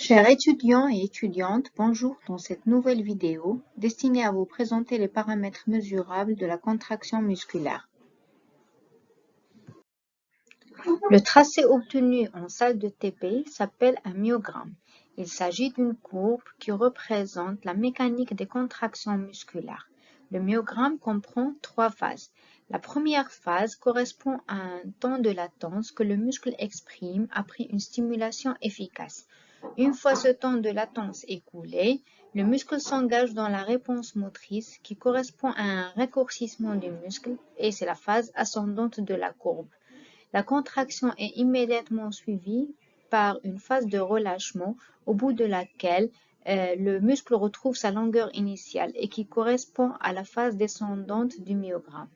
Chers étudiants et étudiantes, bonjour dans cette nouvelle vidéo destinée à vous présenter les paramètres mesurables de la contraction musculaire. Le tracé obtenu en salle de TP s'appelle un myogramme. Il s'agit d'une courbe qui représente la mécanique des contractions musculaires. Le myogramme comprend trois phases. La première phase correspond à un temps de latence que le muscle exprime après une stimulation efficace. Une fois ce temps de latence écoulé, le muscle s'engage dans la réponse motrice qui correspond à un raccourcissement du muscle et c'est la phase ascendante de la courbe. La contraction est immédiatement suivie par une phase de relâchement au bout de laquelle le muscle retrouve sa longueur initiale et qui correspond à la phase descendante du myogramme.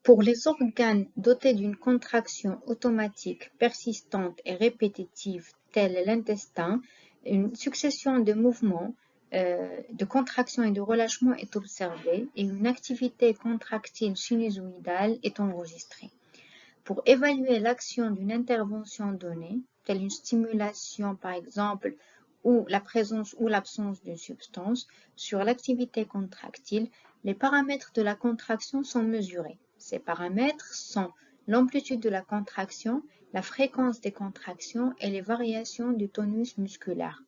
Pour les organes dotés d'une contraction automatique persistante et répétitive tels l'intestin, une succession de mouvements de contraction et de relâchement est observée et une activité contractile sinusoïdale est enregistrée. Pour évaluer l'action d'une intervention donnée, telle une stimulation par exemple, ou la présence ou l'absence d'une substance, sur l'activité contractile, les paramètres de la contraction sont mesurés. Ces paramètres sont l'amplitude de la contraction, la fréquence des contractions et les variations du tonus musculaire.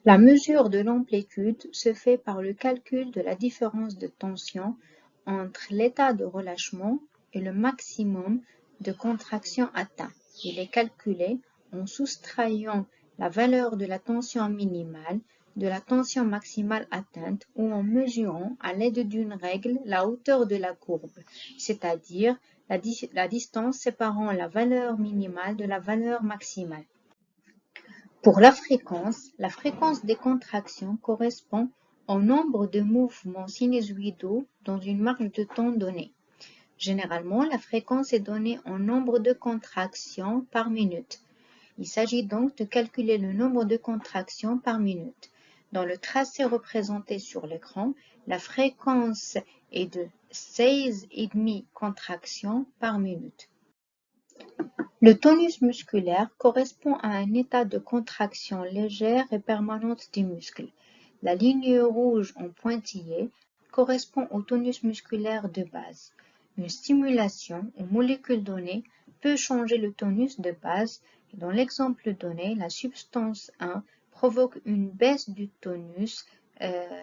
La mesure de l'amplitude se fait par le calcul de la différence de tension entre l'état de relâchement et le maximum de contraction atteint. Il est calculé en soustrayant la valeur de la tension minimale de la tension maximale atteinte ou en mesurant à l'aide d'une règle la hauteur de la courbe, c'est-à-dire la distance séparant la valeur minimale de la valeur maximale. Pour la fréquence des contractions correspond au nombre de mouvements sinusoïdaux dans une marge de temps donnée. Généralement, la fréquence est donnée en nombre de contractions par minute. Il s'agit donc de calculer le nombre de contractions par minute. Dans le tracé représenté sur l'écran, la fréquence est de 16,5 contractions par minute. Le tonus musculaire correspond à un état de contraction légère et permanente du muscle. La ligne rouge en pointillé correspond au tonus musculaire de base. Une stimulation aux molécules données peut changer le tonus de base. Dans l'exemple donné, la substance 1 provoque une baisse du tonus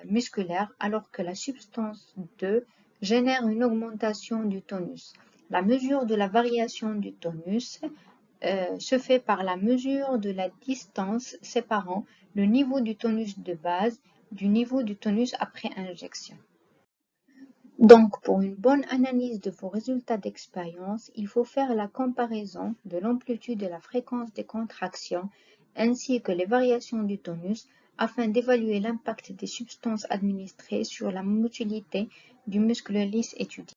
musculaire alors que la substance 2 génère une augmentation du tonus. La mesure de la variation du tonus se fait par la mesure de la distance séparant le niveau du tonus de base du niveau du tonus après injection. Donc, pour une bonne analyse de vos résultats d'expérience, il faut faire la comparaison de l'amplitude et la fréquence des contractions ainsi que les variations du tonus afin d'évaluer l'impact des substances administrées sur la motilité du muscle lisse étudié.